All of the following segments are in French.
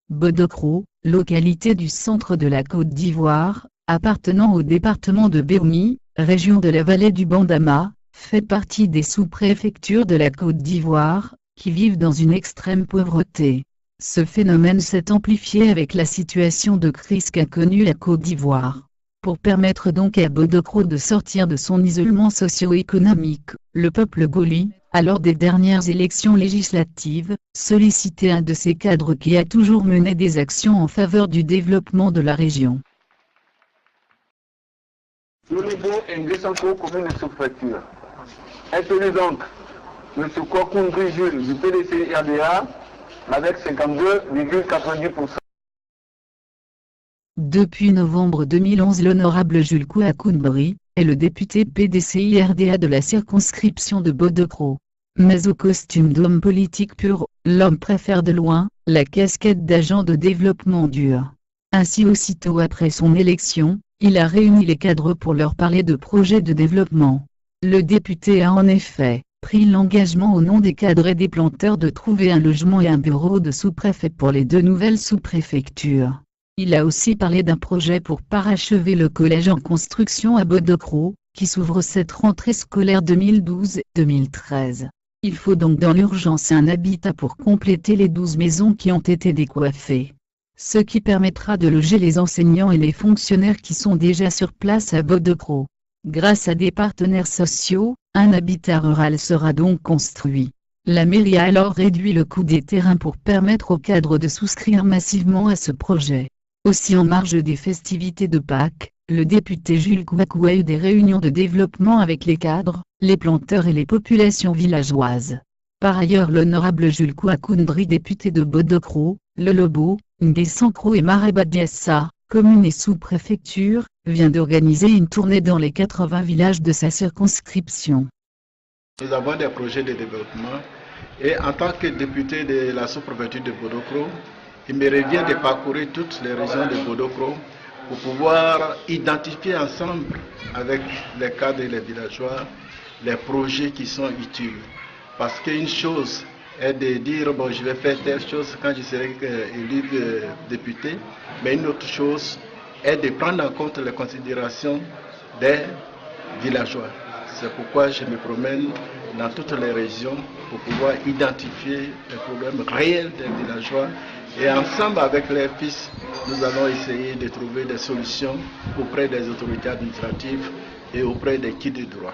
Bodokro, localité du centre de la Côte d'Ivoire, appartenant au département de Béoumi, région de la vallée du Bandama, fait partie des sous-préfectures de la Côte d'Ivoire, qui vivent dans une extrême pauvreté. Ce phénomène s'est amplifié avec la situation de crise qu'a connue la Côte d'Ivoire. Pour permettre donc à Bodokro de sortir de son isolement socio-économique, le peuple goli, lors des dernières élections législatives, sollicitait un de ses cadres qui a toujours mené des actions en faveur du développement de la région. Lolobo est une descente commune de sous-préfecture. Introduit donc M. Kokoundri Jules du PDC RDA avec 52,90%. Depuis novembre 2011, l'honorable Jules Kouakoundri est le député PDCI-RDA de la circonscription de Bodokro. Mais au costume d'homme politique pur, l'homme préfère de loin la casquette d'agent de développement dur. Ainsi, aussitôt après son élection, il a réuni les cadres pour leur parler de projets de développement. Le député a en effet pris l'engagement au nom des cadres et des planteurs de trouver un logement et un bureau de sous-préfet pour les 2 nouvelles sous-préfectures. Il a aussi parlé d'un projet pour parachever le collège en construction à Bodokro, qui s'ouvre cette rentrée scolaire 2012-2013. Il faut donc dans l'urgence un habitat pour compléter les 12 maisons qui ont été décoiffées. Ce qui permettra de loger les enseignants et les fonctionnaires qui sont déjà sur place à Bodokro. Grâce à des partenaires sociaux, un habitat rural sera donc construit. La mairie a alors réduit le coût des terrains pour permettre aux cadres de souscrire massivement à ce projet. Aussi, en marge des festivités de Pâques, le député Jules Kouakou a eu des réunions de développement avec les cadres, les planteurs et les populations villageoises. Par ailleurs, l'honorable Jules Kouakoundri, député de Bodokro, Lolobo, Nguessankro et Marabadiassa, commune et sous-préfecture, vient d'organiser une tournée dans les 80 villages de sa circonscription. Nous avons des projets de développement et en tant que député de la sous-préfecture de Bodokro, il me revient de parcourir toutes les régions de Bodokro pour pouvoir identifier ensemble avec les cadres et les villageois les projets qui sont utiles. Parce qu'une chose est de dire bon, je vais faire telle chose quand je serai élu député, mais une autre chose est de prendre en compte les considérations des villageois. C'est pourquoi je me promène dans toutes les régions pour pouvoir identifier les problèmes réels des villageois et ensemble avec les fils, nous allons essayer de trouver des solutions auprès des autorités administratives et auprès des qui de droit.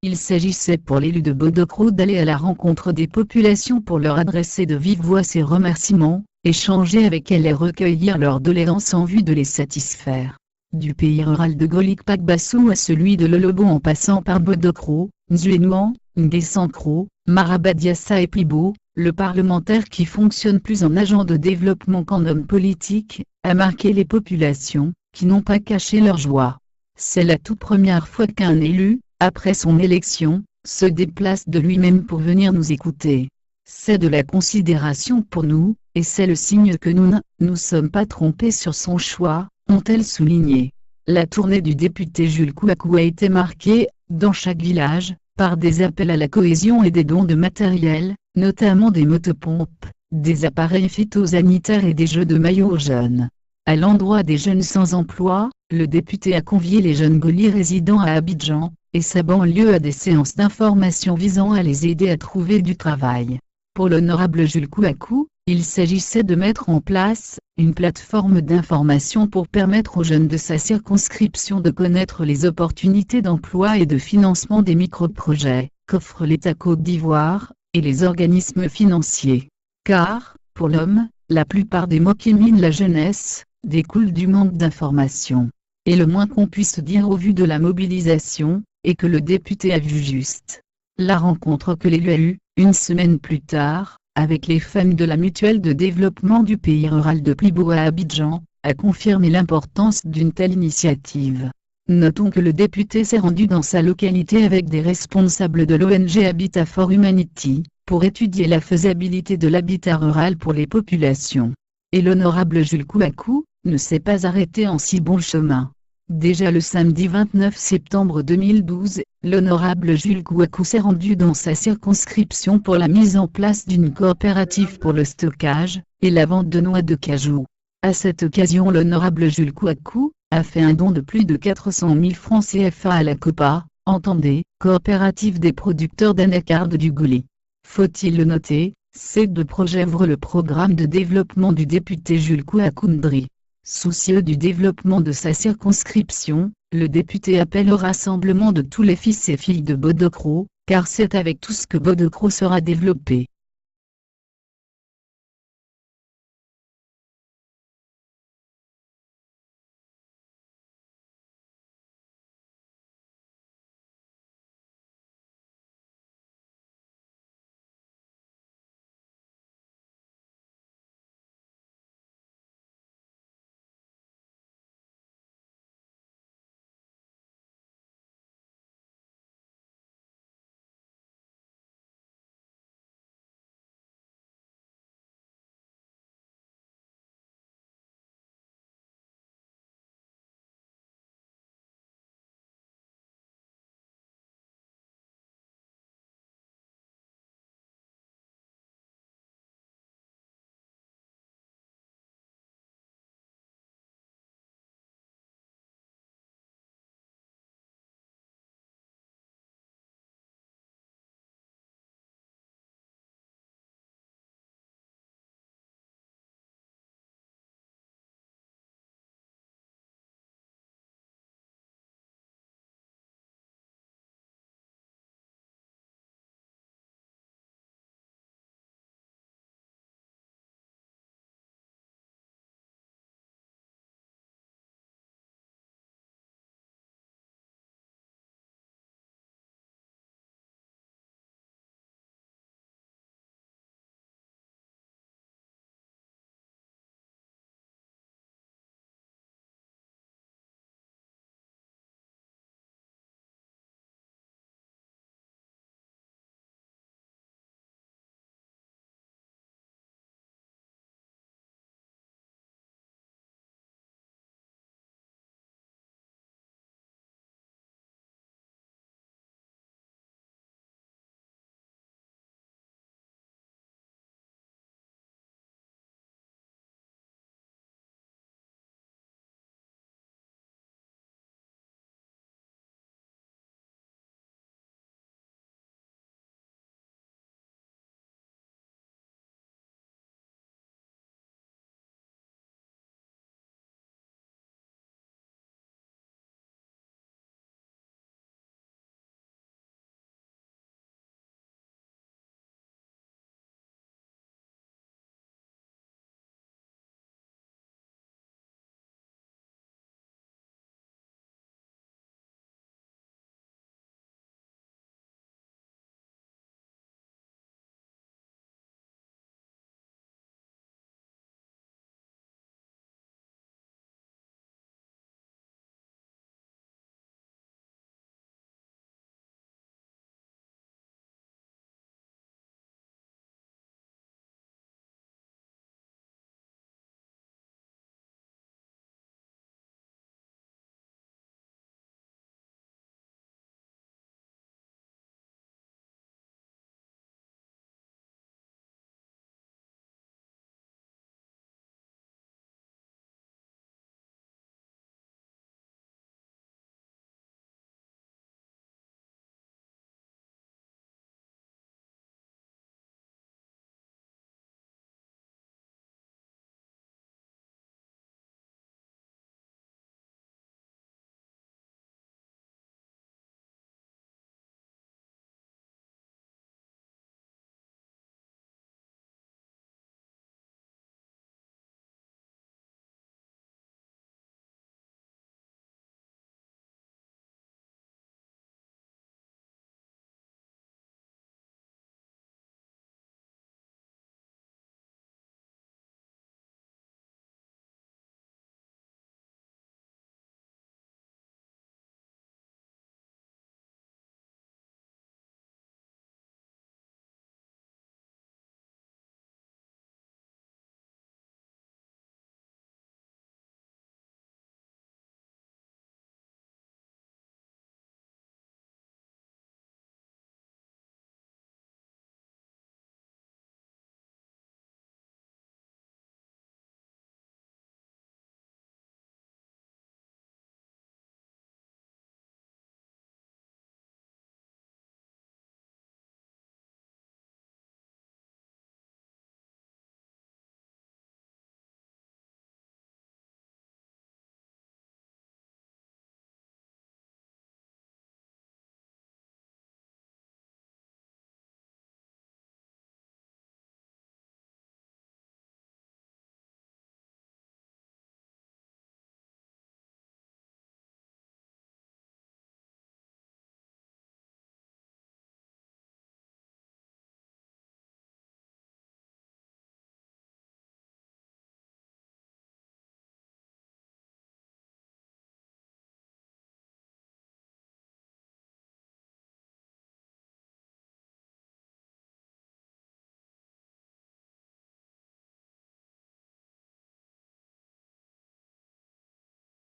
Il s'agissait pour l'élu de Bodokro d'aller à la rencontre des populations pour leur adresser de vive voix ses remerciements, échanger avec elles et recueillir leurs doléances en vue de les satisfaire. Du pays rural de Golik-Pakbassou à celui de Lolobo en passant par Bodokro, Nzuénouan, Nguessankro, Marabadiassa et Pibo, le parlementaire qui fonctionne plus en agent de développement qu'en homme politique, a marqué les populations, qui n'ont pas caché leur joie. C'est la toute première fois qu'un élu, après son élection, se déplace de lui-même pour venir nous écouter. C'est de la considération pour nous, et c'est le signe que nous ne nous sommes pas trompés sur son choix, ont-elles souligné. La tournée du député Jules Kouakou a été marquée, dans chaque village, par des appels à la cohésion et des dons de matériel, notamment des motopompes, des appareils phytosanitaires et des jeux de maillot aux jeunes. À l'endroit des jeunes sans emploi, le député a convié les jeunes Golis résidant à Abidjan et sa banlieue à des séances d'information visant à les aider à trouver du travail. Pour l'honorable Jules Kouakou, il s'agissait de mettre en place une plateforme d'information pour permettre aux jeunes de sa circonscription de connaître les opportunités d'emploi et de financement des micro-projets qu'offre l'État Côte d'Ivoire et les organismes financiers. Car, pour l'homme, la plupart des maux qui minent la jeunesse découlent du manque d'information. Et le moins qu'on puisse dire au vu de la mobilisation, est que le député a vu juste. La rencontre que l'élu a eue, une semaine plus tard, avec les femmes de la mutuelle de développement du pays rural de Plibo à Abidjan, a confirmé l'importance d'une telle initiative. Notons que le député s'est rendu dans sa localité avec des responsables de l'ONG Habitat for Humanity, pour étudier la faisabilité de l'habitat rural pour les populations. Et l'honorable Jules Kouakou ne s'est pas arrêté en si bon chemin. Déjà le samedi 29 septembre 2012, l'honorable Jules Kouakou s'est rendu dans sa circonscription pour la mise en place d'une coopérative pour le stockage et la vente de noix de cajou. À cette occasion, l'honorable Jules Kouakou a fait un don de plus de 400 000 francs CFA à la COPA, entendez, coopérative des producteurs d'anacarde du Goulet. Faut-il le noter, ces deux projets ouvrent le programme de développement du député Jules Kouakou Ndri. Soucieux du développement de sa circonscription, le député appelle au rassemblement de tous les fils et filles de Bodokro, car c'est avec tous que Bodokro sera développé.